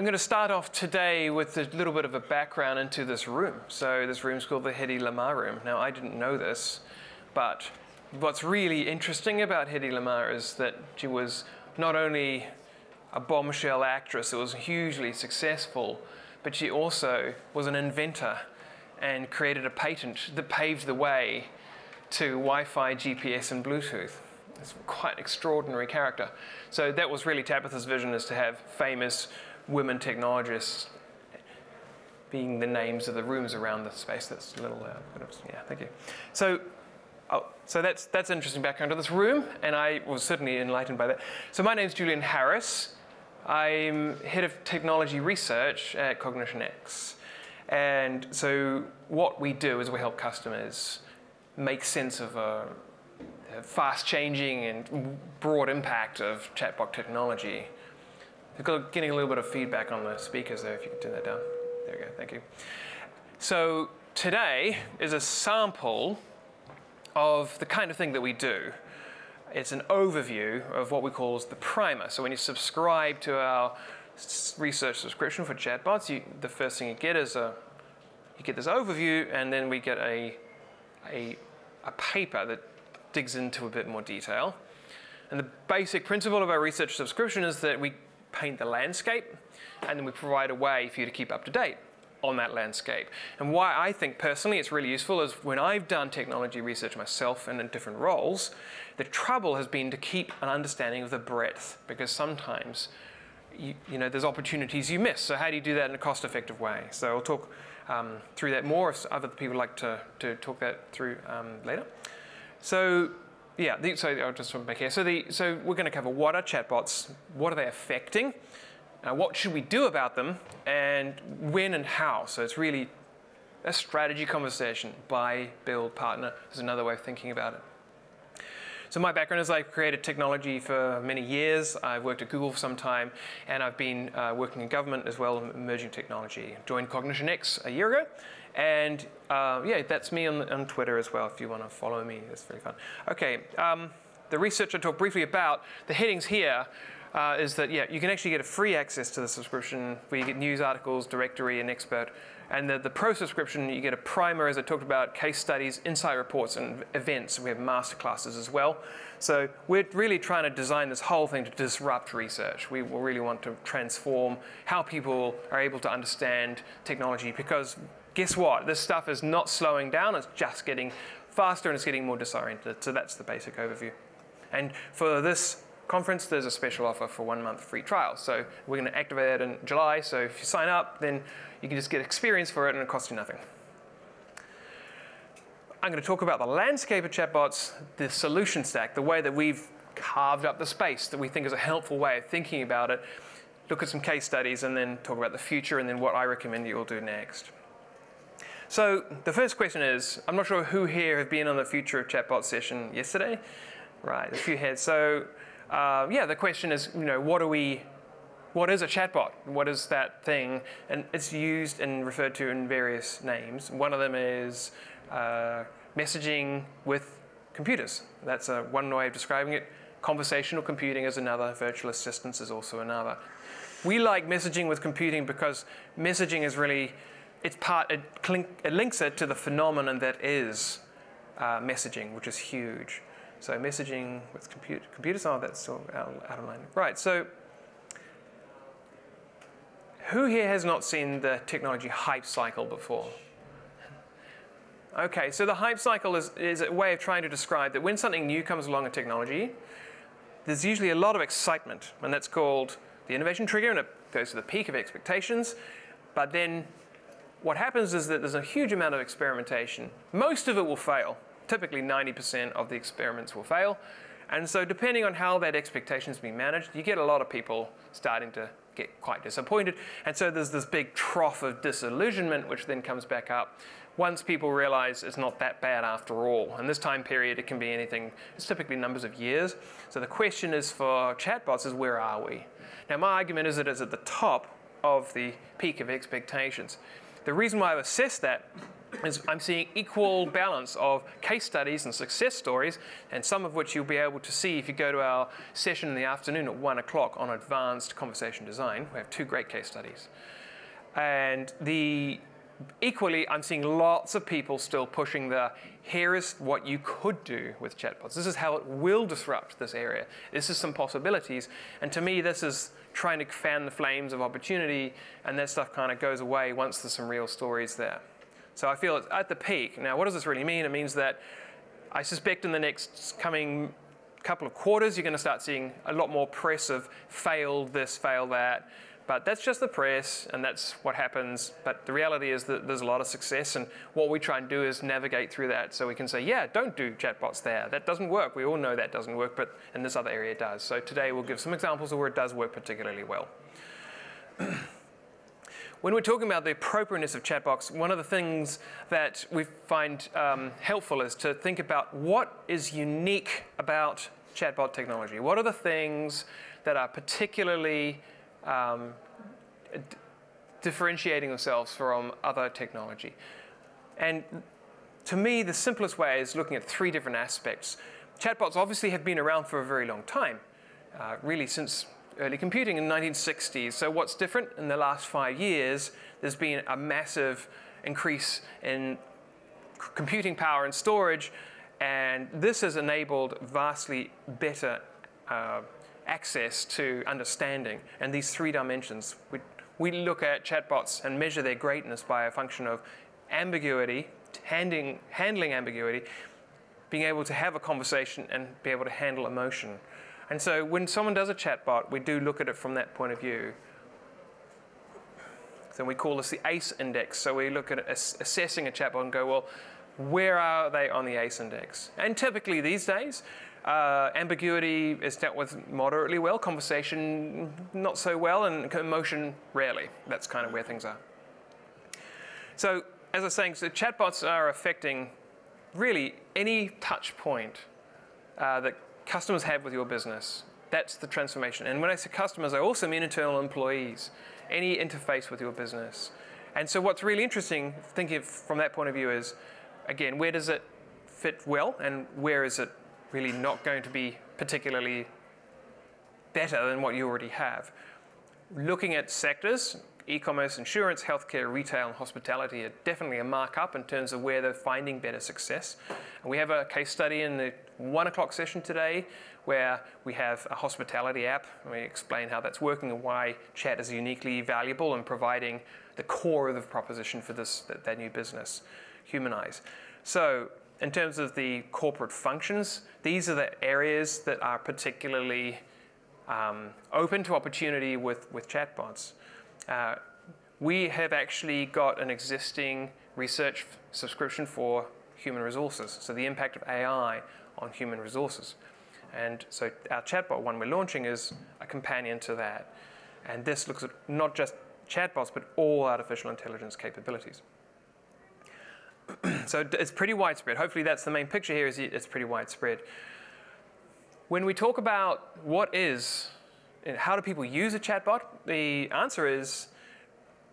I'm going to start off today with a little bit of a background into this room. So this room's called the Hedy Lamarr room. Now, I didn't know this, but what's really interesting about Hedy Lamarr is that she was not only a bombshell actress that was hugely successful, but she also was an inventor and created a patent that paved the way to Wi-Fi, GPS, and Bluetooth. It's quite an extraordinary character. So that was really Tabitha's vision, is to have famous women technologists being the names of the rooms around the space. That's a little yeah, thank you. So, so that's interesting background to this room, and I was certainly enlightened by that. So my name's Julian Harris. I'm head of technology research at CognitionX. And so what we do is we help customers make sense of a fast-changing and broad impact of chatbot technology. We're getting a little bit of feedback on the speakers there, if you could turn that down. There we go, thank you. So today is a sample of the kind of thing that we do. It's an overview of what we call the primer. So when you subscribe to our research subscription for chatbots, the first thing you get is you get this overview, and then we get a paper that digs into a bit more detail. And the basic principle of our research subscription is that we paint the landscape, and then we provide a way for you to keep up to date on that landscape. And why I think personally it's really useful is when I've done technology research myself and in different roles, the trouble has been to keep an understanding of the breadth, because sometimes you know, there's opportunities you miss. So how do you do that in a cost-effective way? So I'll talk through that more if other people like to talk that through later. So yeah, so I'll just make here. So we're going to cover what are chatbots, what are they affecting, what should we do about them, and when and how. So it's really a strategy conversation. Buy, build, partner is another way of thinking about it. So my background is I've created technology for many years. I've worked at Google for some time, and I've been working in government as well, emerging technology. Joined CognitionX a year ago, and yeah, that's me on Twitter as well if you want to follow me. It's very fun. Okay, the research I talked briefly about, the headings here is that, yeah, you can actually get a free access to the subscription where you get news articles, directory, and expert. And the pro subscription, you get a primer, as I talked about, case studies, insight reports, and events. We have masterclasses as well. So we're really trying to design this whole thing to disrupt research. We really want to transform how people are able to understand technology, because guess what? This stuff is not slowing down. It's just getting faster, and it's getting more disoriented. So that's the basic overview. And for this conference, there's a special offer for 1 month free trial. So we're going to activate that in July. So if you sign up, then you can just get experience for it, and it costs you nothing. I'm going to talk about the landscape of chatbots, the solution stack, the way that we've carved up the space that we think is a helpful way of thinking about it, look at some case studies, and then talk about the future, and then what I recommend you all do next. So the first question is, I'm not sure who here have been on the Future of Chatbot session yesterday. Right, a few heads. So yeah, the question is, you know, what is a chatbot? What is that thing? And it's used and referred to in various names. One of them is messaging with computers. That's one way of describing it. Conversational computing is another. Virtual assistants is also another. We like messaging with computing because messaging is really, it links it to the phenomenon that is messaging, which is huge. So messaging with computers, oh, that's still out of line. Right, so who here has not seen the technology hype cycle before? Okay, so the hype cycle is a way of trying to describe that when something new comes along in technology, there's usually a lot of excitement, and that's called the innovation trigger, and it goes to the peak of expectations. But then what happens is that there's a huge amount of experimentation. Most of it will fail. Typically 90% of the experiments will fail. And so depending on how that expectation is being managed, you get a lot of people starting to get quite disappointed. And so there's this big trough of disillusionment, which then comes back up once people realize it's not that bad after all. And this time period, it can be anything. It's typically numbers of years. So the question is for chatbots is, where are we? Now, my argument is that it's at the top of the peak of expectations. The reason why I've assessed that is I'm seeing equal balance of case studies and success stories, and some of which you'll be able to see if you go to our session in the afternoon at 1 o'clock on advanced conversation design. We have 2 great case studies. And equally, I'm seeing lots of people still pushing here is what you could do with chatbots. This is how it will disrupt this area. This is some possibilities. And to me, this is trying to fan the flames of opportunity, and that stuff kind of goes away once there's some real stories there. So I feel it's at the peak. Now, what does this really mean? It means that I suspect in the next coming couple of quarters, you're going to start seeing a lot more press of failed this, failed that. But that's just the press, and that's what happens. But the reality is that there's a lot of success, and what we try and do is navigate through that so we can say, yeah, don't do chatbots there. That doesn't work. We all know that doesn't work, but in this other area it does. So today we'll give some examples of where it does work particularly well. When we're talking about the appropriateness of chatbots, one of the things that we find helpful is to think about what is unique about chatbot technology. What are the things that are particularly differentiating themselves from other technology? And to me, the simplest way is looking at 3 different aspects. Chatbots obviously have been around for a very long time, really since early computing in the 1960s. So what's different? In the last 5 years, there's been a massive increase in computing power and storage, and this has enabled vastly better access to understanding. And these 3 dimensions, we look at chatbots and measure their greatness by a function of ambiguity, handling ambiguity, being able to have a conversation and be able to handle emotion. And so when someone does a chatbot, we do look at it from that point of view. So we call this the ACE index. So we look at assessing a chatbot and go, well, where are they on the ACE index? And typically these days, ambiguity is dealt with moderately well, conversation not so well, and emotion rarely. That's kind of where things are. So as I was saying, so chatbots are affecting really any touch point that customers have with your business. That's the transformation. And when I say customers, I also mean internal employees, any interface with your business. And so what's really interesting, thinking from that point of view, is, again, where does it fit well, and where is it really not going to be particularly better than what you already have? Looking at sectors, e-commerce, insurance, healthcare, retail, and hospitality are definitely a markup in terms of where they're finding better success. And we have a case study in the 1 o'clock session today where we have a hospitality app, and we explain how that's working and why chat is uniquely valuable in providing the core of the proposition for that new business, Humanize. So in terms of the corporate functions, these are the areas that are particularly open to opportunity with chatbots. We have actually got an existing research subscription for human resources, so the impact of AI on human resources. And so our chatbot one we're launching is a companion to that. And this looks at not just chatbots, but all artificial intelligence capabilities. So it's pretty widespread. Hopefully that's the main picture here, is it's pretty widespread. When we talk about what is, and how do people use a chatbot, the answer is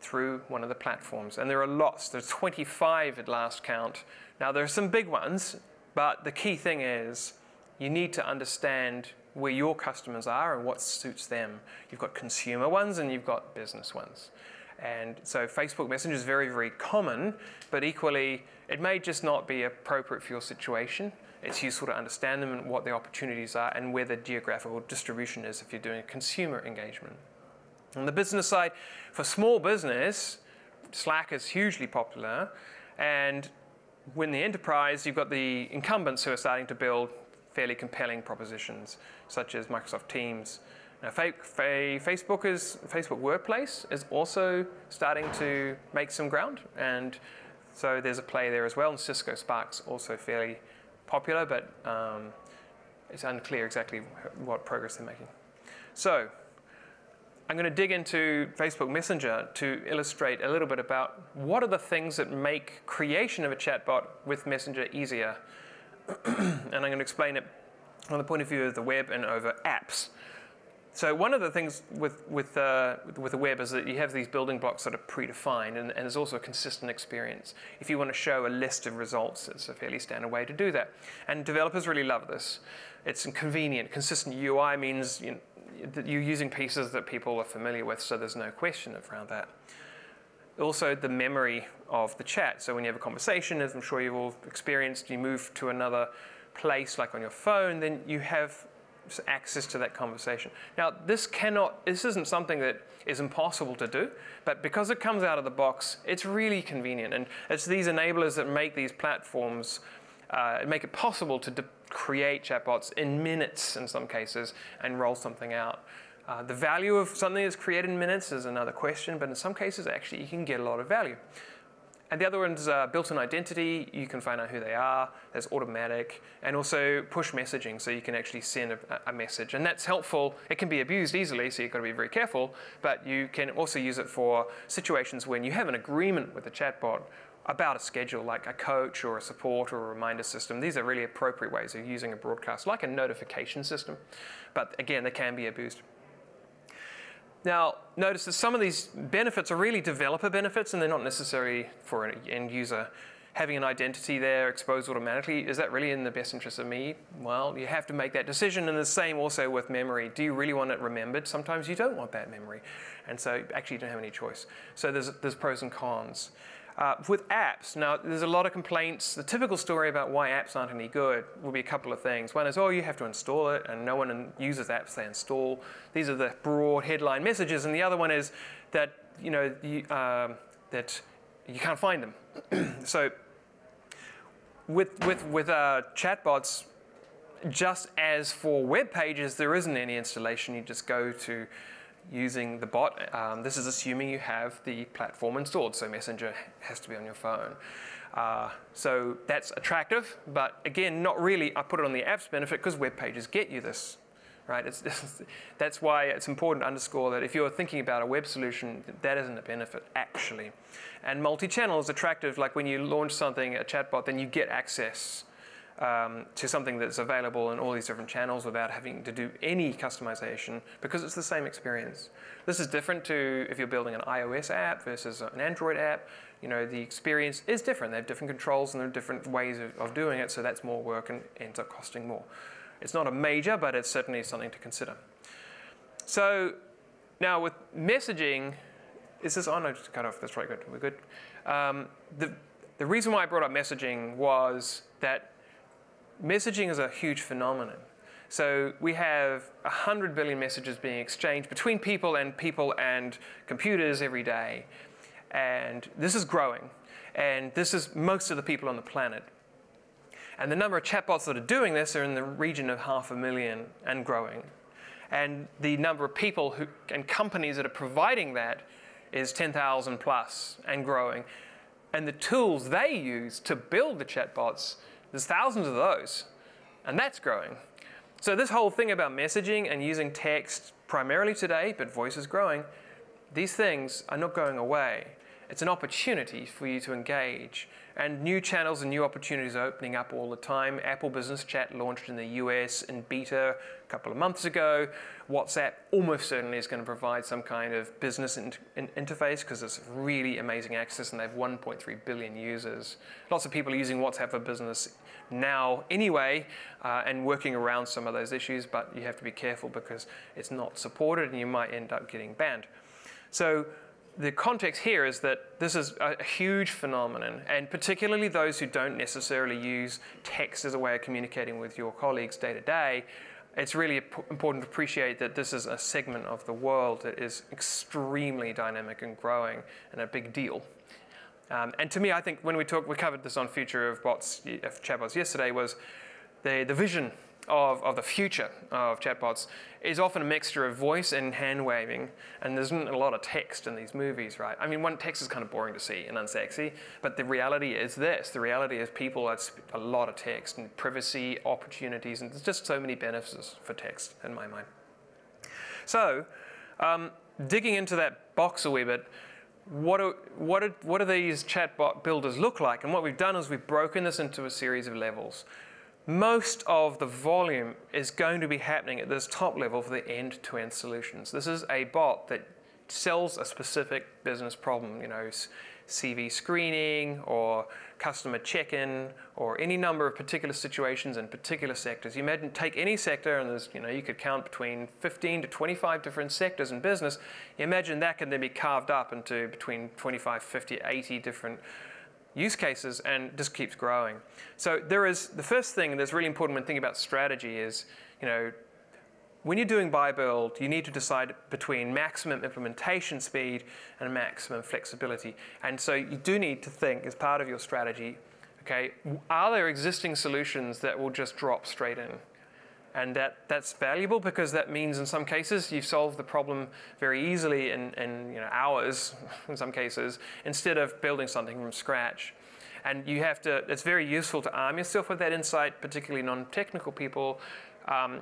through one of the platforms. And there are lots. There's 25 at last count. Now there are some big ones, but the key thing is you need to understand where your customers are and what suits them. You've got consumer ones and you've got business ones. And so Facebook Messenger is very, very common, but equally, it may just not be appropriate for your situation. It's useful to understand them and what the opportunities are and where the geographical distribution is if you're doing a consumer engagement. On the business side, for small business, Slack is hugely popular. And when the enterprise, you've got the incumbents who are starting to build fairly compelling propositions, such as Microsoft Teams. Now, Facebook Workplace is also starting to make some ground, and so there's a play there as well. And Cisco Spark's also fairly popular, but it's unclear exactly what progress they're making. So I'm going to dig into Facebook Messenger to illustrate a little bit about what are the things that make creation of a chatbot with Messenger easier. And I'm going to explain it from the point of view of the web and over apps. So one of the things with the web is that you have these building blocks that are predefined, and there's also a consistent experience. If you want to show a list of results, it's a fairly standard way to do that. And developers really love this. It's convenient. Consistent UI means that you're using pieces that people are familiar with, so there's no question around that. Also, the memory of the chat. So when you have a conversation, as I'm sure you've all experienced, you move to another place, like on your phone, then you have access to that conversation. Now, this isn't something that is impossible to do, but because it comes out of the box, it's really convenient. And it's these enablers that make these platforms, make it possible to create chatbots in minutes in some cases and roll something out. The value of something that's created in minutes is another question, but in some cases, actually, you can get a lot of value. And the other one's built-in identity. You can find out who they are. There's automatic, and also push messaging, so you can actually send a message. And that's helpful. It can be abused easily, so you've got to be very careful. But you can also use it for situations when you have an agreement with a chatbot about a schedule, like a coach or a support or a reminder system. These are really appropriate ways of using a broadcast, like a notification system. But again, they can be abused. Now, notice that some of these benefits are really developer benefits, and they're not necessary for an end user. Having an identity there exposed automatically, is that really in the best interest of me? Well, you have to make that decision, and the same also with memory. Do you really want it remembered? Sometimes you don't want that memory, and so actually you don't have any choice. So there's pros and cons. With apps, now there's a lot of complaints. The typical story about why apps aren't any good will be a couple of things. One is, oh, you have to install it, and no one uses apps they install. These are the broad headline messages, and the other one is that that you can't find them. So with chatbots, just as for web pages, there isn't any installation. You just go to using the bot. This is assuming you have the platform installed, so Messenger has to be on your phone. So that's attractive, but again, not really. I put it on the app's benefit because web pages get you this, right? That's why it's important to underscore that if you're thinking about a web solution, that isn't a benefit, actually. And multi-channel is attractive, like when you launch something, a chatbot, then you get access to something that's available in all these different channels without having to do any customization, because it's the same experience. This is different to if you're building an iOS app versus an Android app. The experience is different. They have different controls and there are different ways of doing it, so that's more work and ends up costing more. It's not a major, but it's certainly something to consider. So now with messaging, is this on? I just cut off. That's right, good. We're good. The reason why I brought up messaging was that messaging is a huge phenomenon. So we have 100 billion messages being exchanged between people and computers every day. And this is growing. And this is most of the people on the planet. And the number of chatbots that are doing this are in the region of 500,000 and growing. And the number of people and companies that are providing that is 10,000 plus and growing. And the tools they use to build the chatbots, there's thousands of those, and that's growing. So this whole thing about messaging and using text primarily today, but voice is growing, these things are not going away. It's an opportunity for you to engage. And new channels and new opportunities are opening up all the time. Apple Business Chat launched in the US in beta a couple of months ago. WhatsApp almost certainly is going to provide some kind of business interface because it's really amazing access, and they have 1.3 billion users. Lots of people are using WhatsApp for business now anyway and working around some of those issues, but you have to be careful because it's not supported and you might end up getting banned. So the context here is that this is a huge phenomenon, and particularly those who don't necessarily use text as a way of communicating with your colleagues day to day, it's really important to appreciate that this is a segment of the world that is extremely dynamic and growing and a big deal. And to me, I think when we covered this on Future of Chatbots yesterday, was the vision of the future of chatbots is often a mixture of voice and hand waving, and there's not a lot of text in these movies, right? I mean, text is kind of boring to see and unsexy, but the reality is this. The reality is people have a lot of text and privacy opportunities, and there's just so many benefits for text in my mind. So, digging into that box a wee bit, what do these chatbot builders look like? And what we've done is we've broken this into a series of levels. most of the volume is going to be happening at this top level for the end-to-end solutions. This is a bot that sells a specific business problem, you know, CV screening or customer check-in or any number of particular situations in particular sectors. You imagine, take any sector, and there's, you know, you could count between 15 to 25 different sectors in business. You imagine that can then be carved up into between 25, 50, 80 different use cases, and just keeps growing. So there is, the first thing that's really important when thinking about strategy is, you know, when you're doing buy build, you need to decide between maximum implementation speed and maximum flexibility. And so you do need to think as part of your strategy, okay, are there existing solutions that will just drop straight in? And that's valuable because that means in some cases you've solved the problem very easily in you know, hours in some cases, instead of building something from scratch. And you have to, it's very useful to arm yourself with that insight, particularly non-technical people,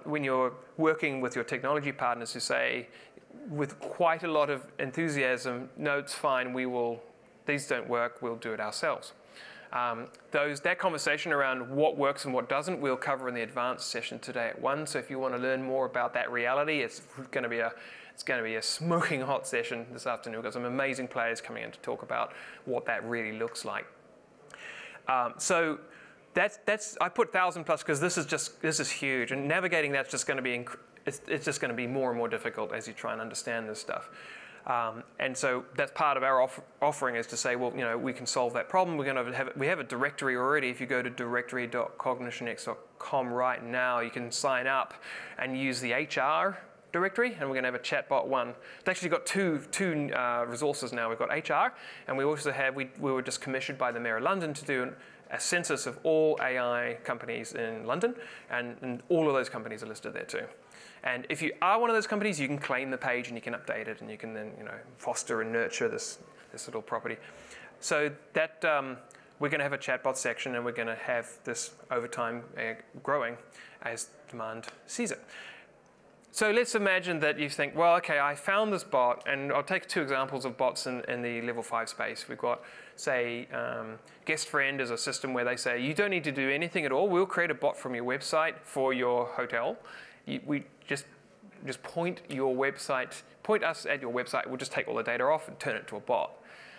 when you're working with your technology partners who say, with quite a lot of enthusiasm, no, it's fine, these don't work, we'll do it ourselves. That conversation around what works and what doesn't, we'll cover in the advanced session today at 1. So if you want to learn more about that reality, it's going to be a smoking hot session this afternoon. We've got some amazing players coming in to talk about what that really looks like. So I put 1,000 plus because this is huge, and navigating that's just going to be it's just going to be more and more difficult as you try and understand this stuff. And so that's part of our offering, is to say, well, you know, we can solve that problem. We're going to we have a directory already. If you go to directory.cognitionx.com right now, you can sign up and use the HR directory, and we're going to have a chatbot one. It's actually got two resources now. We've got HR, and we also have, we were just commissioned by the Mayor of London to do a census of all AI companies in London, and all of those companies are listed there too. And if you are one of those companies, you can claim the page and you can update it, and you can then, you know, foster and nurture this little property. So that we're going to have a chatbot section, and we're going to have this over time growing as demand sees it. So let's imagine that you think, well, okay, I found this bot, and I'll take 2 examples of bots in the level 5 space. We've got, say, Guest Friend is a system where they say, you don't need to do anything at all. We'll create a bot from your website for your hotel. We just point us at your website. We'll just take all the data off and turn it to a bot.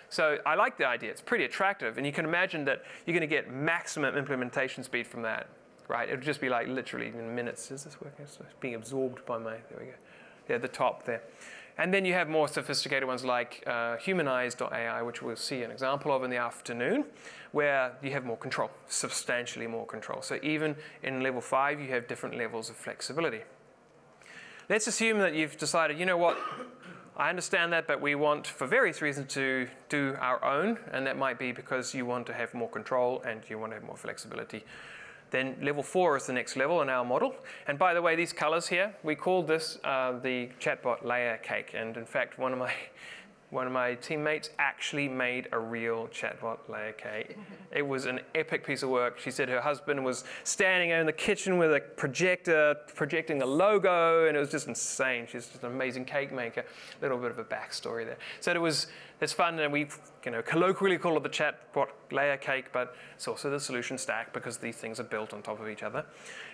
So I like the idea. It's pretty attractive, and you can imagine that you're going to get maximum implementation speed from that. Right, it would just be like literally in minutes. Is this working? It's being absorbed by my, there we go. Yeah, the top there. And then you have more sophisticated ones like humanize.ai, which we'll see an example of in the afternoon, where you have more control, substantially more control. So even in level 5, you have different levels of flexibility. Let's assume that you've decided, you know what, I understand that, but we want, for various reasons, to do our own, and that might be because you want to have more control and you want to have more flexibility. Then level 4 is the next level in our model. And by the way, these colors here, we call this the chatbot layer cake. And in fact, one of my teammates actually made a real chatbot layer cake. It was an epic piece of work. She said her husband was standing in the kitchen with a projector, projecting a logo, and it was just insane. She's just an amazing cake maker. A little bit of a backstory there. So it's fun, and we colloquially call it the chatbot layer cake, but it's also the solution stack because these things are built on top of each other.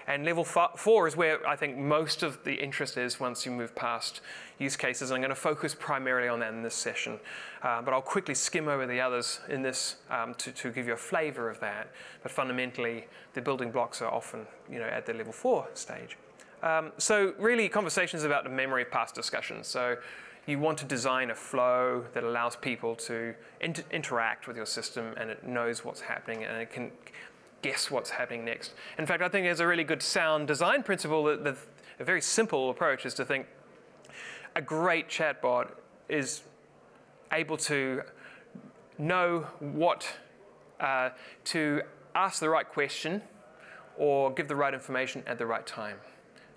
And level 4 is where I think most of the interest is once you move past use cases. I'm going to focus primarily on that in this session, but I'll quickly skim over the others in this to give you a flavor of that. But fundamentally, the building blocks are often at the level 4 stage. So really, conversations about the memory of past discussions. So you want to design a flow that allows people to interact with your system, and it knows what's happening, and it can guess what's happening next. In fact, I think there's a really good sound design principle that a very simple approach is to think a great chatbot is able to know what to ask the right question or give the right information at the right time.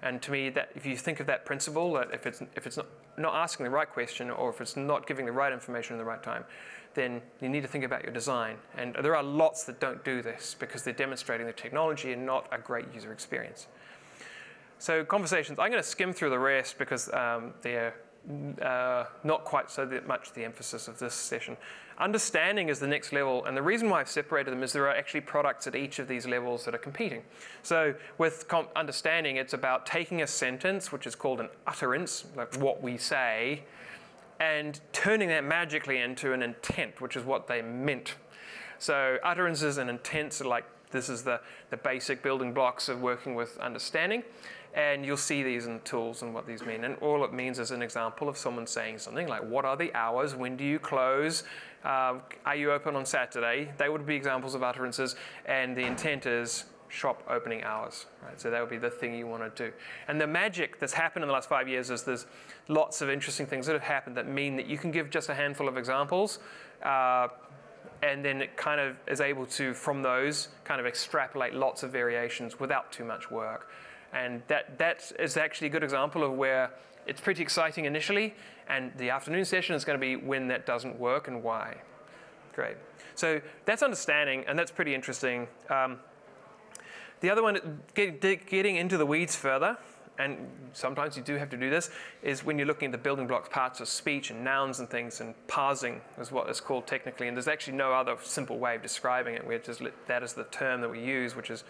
And to me, that if you think of that principle, that if it's not asking the right question, or if it's not giving the right information at the right time, then you need to think about your design. And there are lots that don't do this because they're demonstrating the technology and not a great user experience. So conversations, I'm going to skim through the rest because they're not quite so much the emphasis of this session. Understanding is the next level, and the reason why I've separated them is there are actually products at each of these levels that are competing. So with understanding, it's about taking a sentence, which is called an utterance, like what we say, and turning that magically into an intent, which is what they meant. So utterances and intents are like, this is the basic building blocks of working with understanding. And you'll see these in tools and what these mean. And all it means is an example of someone saying something like, what are the hours? When do you close? Are you open on Saturday? They would be examples of utterances. And the intent is shop opening hours. Right? So that would be the thing you want to do. And the magic that's happened in the last 5 years is there's lots of interesting things that have happened that mean that you can give just a handful of examples. And then it kind of is able to, from those, kind of extrapolate lots of variations without too much work. And that is actually a good example of where it's pretty exciting initially, and the afternoon session is going to be when that doesn't work and why. Great. So that's understanding, and that's pretty interesting. The other one, getting into the weeds further, and sometimes you do have to do this, is when you're looking at the building blocks parts of speech and nouns and things, and parsing is what it's called technically. And there's actually no other simple way of describing it. We just that is the term that we use, which is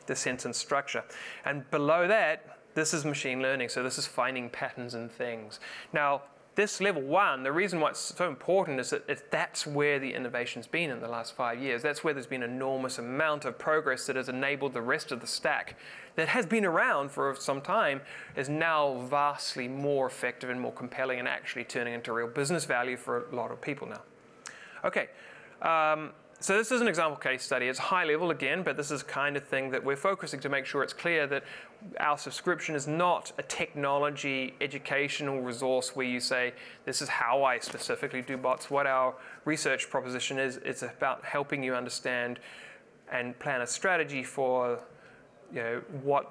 the sentence structure. And below that, this is machine learning. So this is finding patterns in things. Now, this level 1, the reason why it's so important is that that's where the innovation's been in the last 5 years. That's where there's been an enormous amount of progress that has enabled the rest of the stack that has been around for some time, is now vastly more effective and more compelling and actually turning into real business value for a lot of people now. Okay. So this is an example case study. It's high level again, but this is the kind of thing that we're focusing to make sure it's clear that our subscription is not a technology educational resource where you say, this is how I specifically do bots. What our research proposition is, it's about helping you understand and plan a strategy for, what,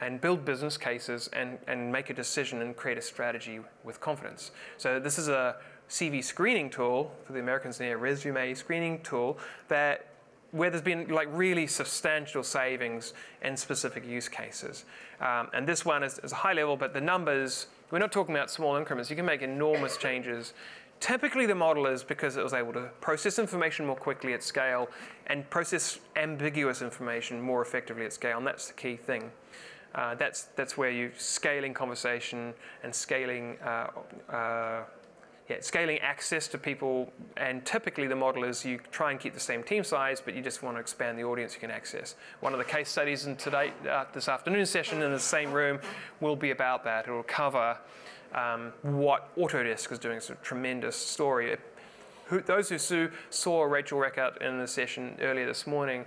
and build business cases and make a decision and create a strategy with confidence. So this is a CV screening tool, for the Americans near resume screening tool, where there's been like really substantial savings in specific use cases. And this one is a high level, but the numbers, we're not talking about small increments. You can make enormous changes. Typically the model is because it was able to process information more quickly at scale and process ambiguous information more effectively at scale, and that's the key thing. That's where you're scaling conversation and scaling scaling access to people, and typically the model is you try and keep the same team size, but you just want to expand the audience you can access. One of the case studies in this afternoon session in the same room will be about that. It will cover what Autodesk is doing. It's a tremendous story. Those who saw Rachel Reckert in the session earlier this morning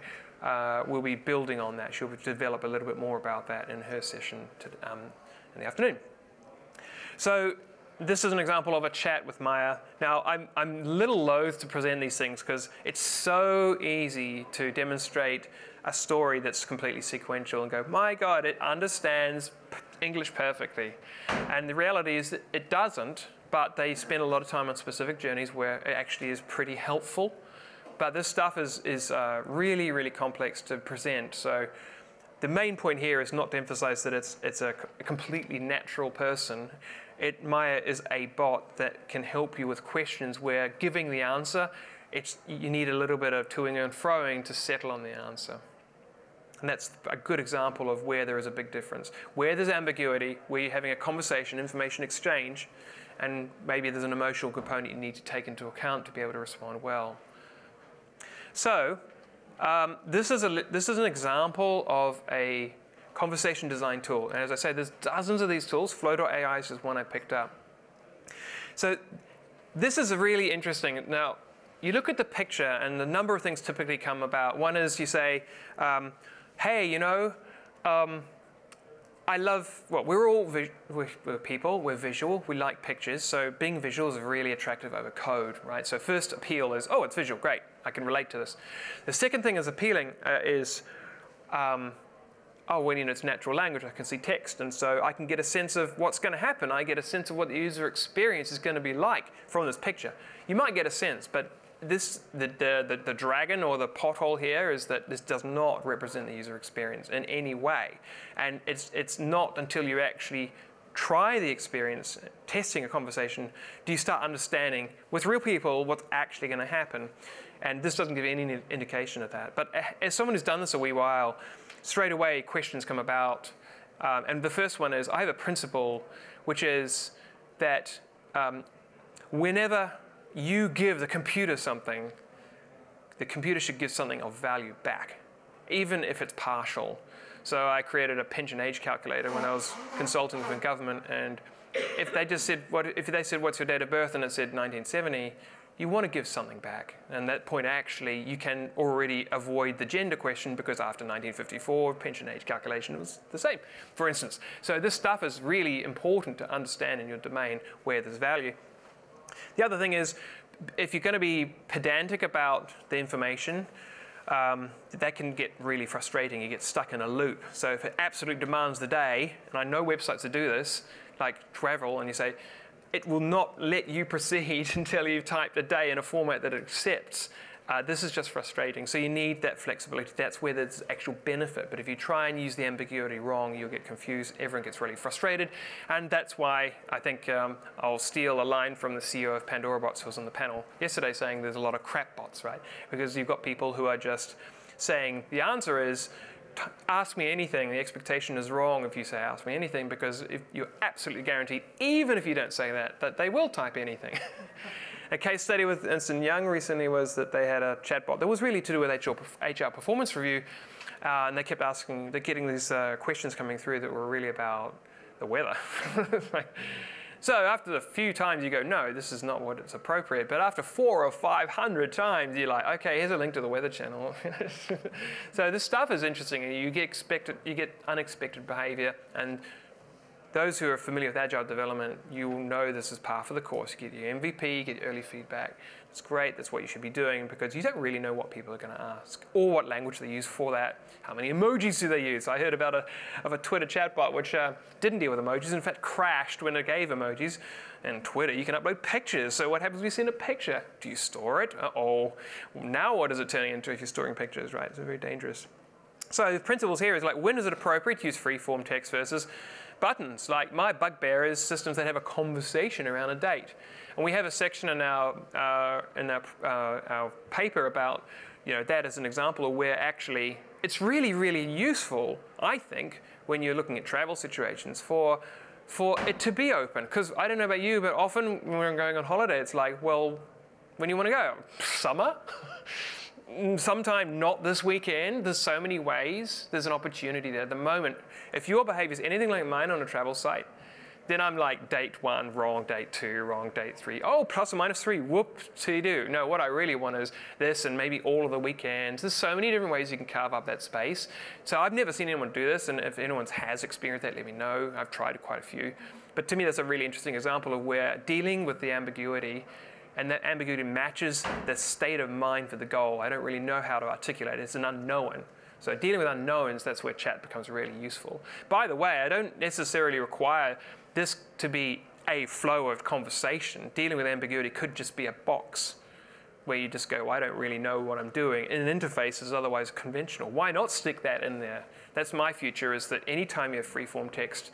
will be building on that. She'll develop a little bit more about that in her session in the afternoon. So this is an example of a chat with Maya. Now, I'm a little loath to present these things because it's so easy to demonstrate a story that's completely sequential and go, my God, it understands English perfectly. And the reality is that it doesn't, but they spend a lot of time on specific journeys where it actually is pretty helpful. But this stuff is really, really complex to present. So the main point here is not to emphasize that it's a completely natural person. Maya is a bot that can help you with questions where giving the answer, you need a little bit of toing and froing to settle on the answer. And that's a good example of where there is a big difference. Where there's ambiguity, where you're having a conversation, information exchange, and maybe there's an emotional component you need to take into account to be able to respond well. So this is an example of a conversation design tool. And as I say, there's dozens of these tools. Flow.ai is just one I picked up. So this is really interesting. Now, you look at the picture, and the number of things typically come about. One is you say, hey, I love, we're all we're people, we're visual, we like pictures, so being visual is really attractive over code, right? So first appeal is, oh, it's visual, great, I can relate to this. The second thing is appealing is, it's natural language, I can see text, and so I can get a sense of what's going to happen. I get a sense of what the user experience is going to be like from this picture. You might get a sense, but the dragon or the pothole here is that this does not represent the user experience in any way. And it's not until you actually try the experience, testing a conversation, do you start understanding with real people what's actually going to happen. And this doesn't give any indication of that. But as someone who's done this a wee while, straight away questions come about. And the first one is, I have a principle, which is that whenever you give the computer something, the computer should give something of value back, even if it's partial. So I created a pension age calculator when I was consulting with the government, and if they just said, what's your date of birth, and it said 1970, you want to give something back. And at that point, actually, you can already avoid the gender question, because after 1954, pension age calculation was the same, for instance. So this stuff is really important to understand in your domain where there's value. The other thing is, if you're going to be pedantic about the information, that can get really frustrating. You get stuck in a loop. So if it absolutely demands the day, and I know websites that do this, like travel, and you say, it will not let you proceed until you've typed a day in a format that it accepts. This is just frustrating. So you need that flexibility. That's where there's actual benefit. But if you try and use the ambiguity wrong, you'll get confused. Everyone gets really frustrated. And that's why I think I'll steal a line from the CEO of Pandora Bots, who was on the panel yesterday, saying there's a lot of crap bots, right? Because you've got people who are just saying the answer is, ask me anything. The expectation is wrong if you say ask me anything, because if you're absolutely guaranteed, even if you don't say that they will type anything. A case study with Ernst & Young recently was that they had a chatbot that was really to do with HR performance review, and they kept asking, they're getting these questions coming through that were really about the weather. So after a few times you go, no, this is not what it's appropriate. But after 400 or 500 times, you're like, okay, here's a link to the Weather Channel. So this stuff is interesting, and you get unexpected behavior. And those who are familiar with agile development, you will know this is par for the course. You get your MVP, you get your early feedback. It's great, that's what you should be doing, because you don't really know what people are going to ask or what language they use for that. How many emojis do they use? I heard about a Twitter chatbot which didn't deal with emojis, in fact crashed when it gave emojis. And Twitter, you can upload pictures. So what happens when you send a picture? Do you store it? Uh-oh. Now what is it turning into if you're storing pictures, right? It's very dangerous. So the principles here is like, when is it appropriate to use freeform text versus buttons? Like my bugbear is systems that have a conversation around a date. And we have a section in our paper about that as an example of where actually it's really, really useful, I think, when you're looking at travel situations for it to be open. Because I don't know about you, but often when we're going on holiday, it's like, well, when you want to go? Summer? Sometime not this weekend. There's so many ways. There's an opportunity there. At the moment, if your behavior is anything like mine on a travel site, then I'm like, date 1, wrong, date 2, wrong, date 3. Oh, plus or minus 3, whoop-de-doo. No, what I really want is this and maybe all of the weekends. There's so many different ways you can carve up that space. So I've never seen anyone do this, and if anyone has experienced that, let me know. I've tried quite a few. But to me, that's a really interesting example of where dealing with the ambiguity, and that ambiguity matches the state of mind for the goal. I don't really know how to articulate it. It's an unknown. So dealing with unknowns, that's where chat becomes really useful. By the way, I don't necessarily require this to be a flow of conversation. Dealing with ambiguity could just be a box where you just go, well, I don't really know what I'm doing. And an interface is otherwise conventional. Why not stick that in there? That's my future, is that anytime you have freeform text,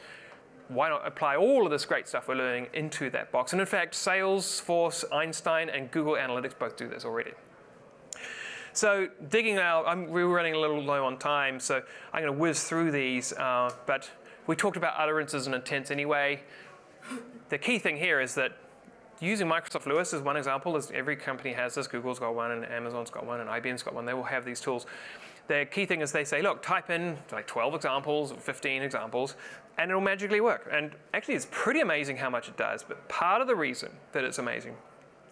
why not apply all of this great stuff we're learning into that box? And in fact, Salesforce, Einstein, and Google Analytics both do this already. So digging out, we were running a little low on time, so I'm going to whiz through these. But we talked about utterances and intents anyway. The key thing here is that using Microsoft Lewis is one example. Every company has this. Google's got one, and Amazon's got one, and IBM's got one. They will have these tools. The key thing is they say, look, type in like 12 examples or 15 examples, and it'll magically work. And actually, it's pretty amazing how much it does. But part of the reason that it's amazing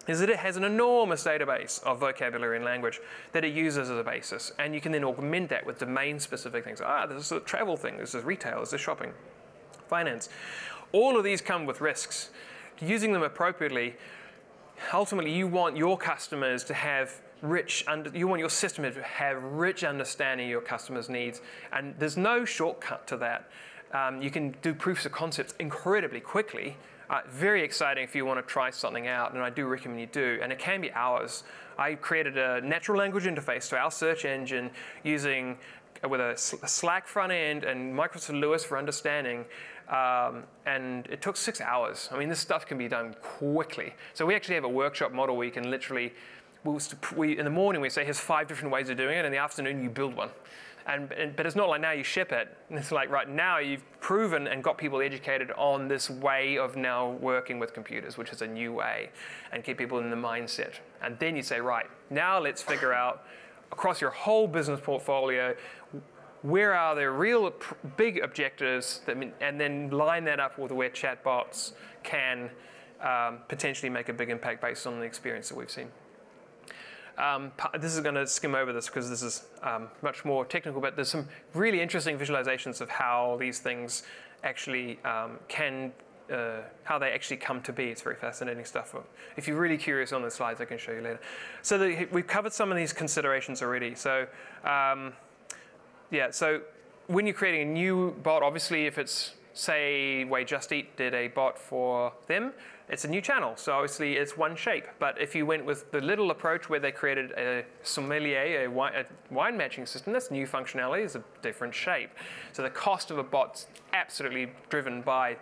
is that it has an enormous database of vocabulary and language that it uses as a basis. And you can then augment that with domain-specific things. This is a travel thing. This is retail. This is shopping, finance. All of these come with risks. Using them appropriately, ultimately, you want your customers to have you want your system to have rich understanding of your customers' needs. And there's no shortcut to that. You can do proofs of concepts incredibly quickly. Very exciting if you want to try something out, and I do recommend you do, and it can be hours. I created a natural language interface to our search engine using with a Slack front end and Microsoft Lewis for understanding. And it took 6 hours. I mean, this stuff can be done quickly. So we actually have a workshop model where you can literally, in the morning we say, here's 5 different ways of doing it. In the afternoon, you build one. But it's not like now you ship it. It's like right now you've proven and got people educated on this way of now working with computers, which is a new way, and keep people in the mindset. And then you say, right, now let's figure out across your whole business portfolio, where are the real big objectives, and then line that up with where chatbots can potentially make a big impact based on the experience that we've seen. This is going to skim over this because this is much more technical, but there's some really interesting visualizations of how these things actually how they actually come to be. It's very fascinating stuff. If you're really curious on the slides, I can show you later. So we've covered some of these considerations already. So yeah, so when you're creating a new bot, obviously if it's, say, way Just Eat did a bot for them, it's a new channel, so obviously it's one shape. But if you went with the little approach where they created a sommelier, a wine matching system, that's new functionality, it's a different shape. So the cost of a bot's absolutely driven by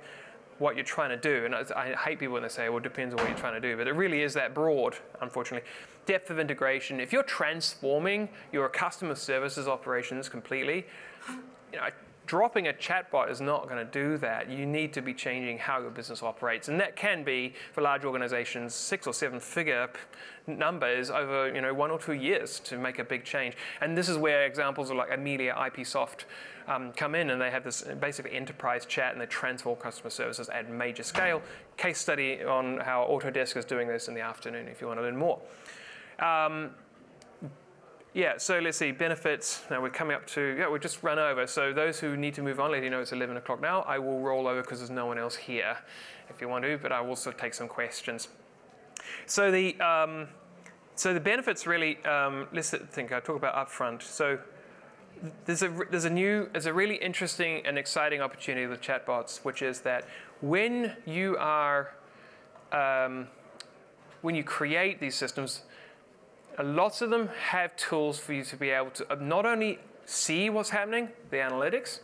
what you're trying to do. And I hate people when they say, well, it depends on what you're trying to do, but it really is that broad, unfortunately. Depth of integration. If you're transforming your customer services operations completely, dropping a chatbot is not going to do that. You need to be changing how your business operates. And that can be, for large organizations, 6 or 7 figure numbers over 1 or 2 years to make a big change. And this is where examples of like Amelia IPsoft come in, and they have this basically enterprise chat, and they transform customer services at major scale. Case study on how Autodesk is doing this in the afternoon if you want to learn more. Yeah, so let's see, benefits. Now we're coming up to, yeah, we'll just run over. So those who need to move on, let you know it's 11 o'clock now. I will roll over because there's no one else here if you want to, but I will also take some questions. So the benefits really, let's think, I'll talk about upfront. So there's a really interesting and exciting opportunity with chatbots, which is that when you create these systems, lots of them have tools for you to be able to not only see what's happening, the analytics,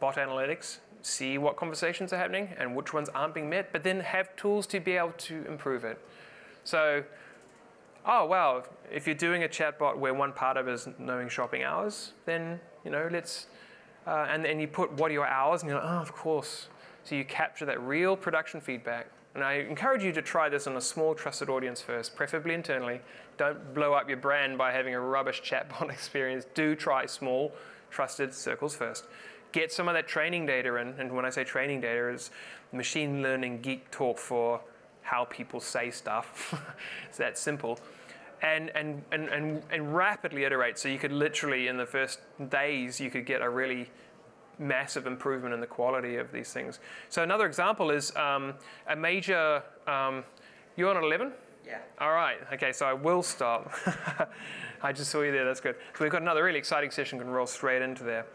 bot analytics, see what conversations are happening and which ones aren't being met, but then have tools to be able to improve it. So, oh wow, if you're doing a chatbot where one part of it is knowing shopping hours, then let's, and you put what are your hours, and you're like, oh, of course. So you capture that real production feedback. And I encourage you to try this on a small, trusted audience first, preferably internally. Don't blow up your brand by having a rubbish chatbot experience. Do try small, trusted circles first. Get some of that training data in. And when I say training data, it's machine learning geek talk for how people say stuff. It's that simple. And rapidly iterate. So you could literally, in the first days, you could get a really massive improvement in the quality of these things. So another example is a major, you're on 11? Yeah. All right, okay, so I will stop. I just saw you there, that's good. So we've got another really exciting session, can roll straight into there.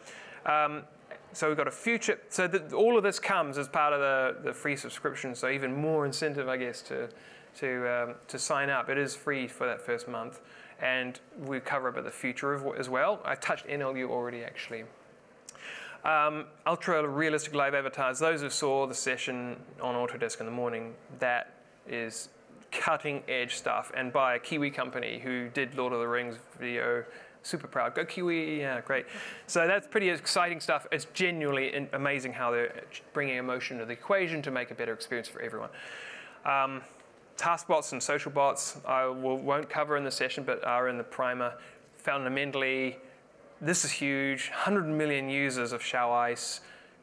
So we've got a future, so all of this comes as part of the free subscription, so even more incentive, I guess, to sign up. It is free for that first month, and we cover a bit of the future as well. I touched NLU already, actually. Ultra realistic live avatars. Those who saw the session on Autodesk in the morning, that is cutting edge stuff, and by a Kiwi company who did Lord of the Rings video. Super proud. Go Kiwi, yeah, great. So that's pretty exciting stuff. It's genuinely amazing how they're bringing emotion to the equation to make a better experience for everyone. Task bots and social bots I won't cover in the session, but are in the primer. Fundamentally, this is huge. 100 million users of Show Ice.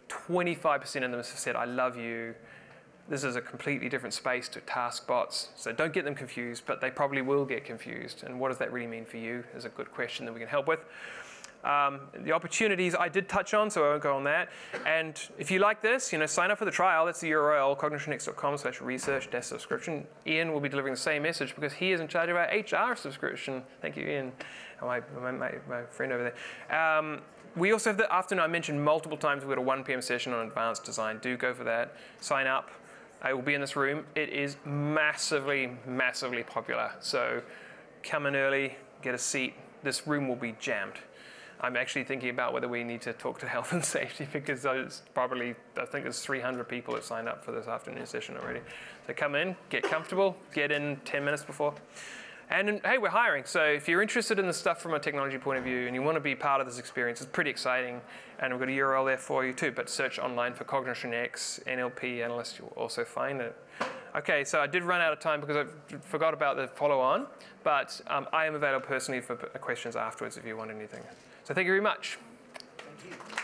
25% of them have said, I love you. This is a completely different space to task bots. So don't get them confused, but they probably will get confused. And what does that really mean for you is a good question that we can help with. The opportunities I did touch on, so I won't go on that. And if you like this, sign up for the trial. That's the URL, CognitionX.com/research-subscription. Ian will be delivering the same message because he is in charge of our HR subscription. Thank you, Ian, my friend over there. We also have the afternoon. I mentioned multiple times we've got a 1 p.m. session on advanced design. Do go for that. Sign up. I will be in this room. It is massively, massively popular. So come in early, get a seat. This room will be jammed. I'm actually thinking about whether we need to talk to health and safety because there's probably, I think there's 300 people that signed up for this afternoon session already. So come in, get comfortable, get in 10 minutes before. And hey, we're hiring. So if you're interested in the stuff from a technology point of view and you want to be part of this experience, it's pretty exciting. And we've got a URL there for you too, but search online for CognitionX, NLP analyst, you'll also find it. Okay, so I did run out of time because I forgot about the follow-on, but I am available personally for questions afterwards if you want anything. So thank you very much. Thank you.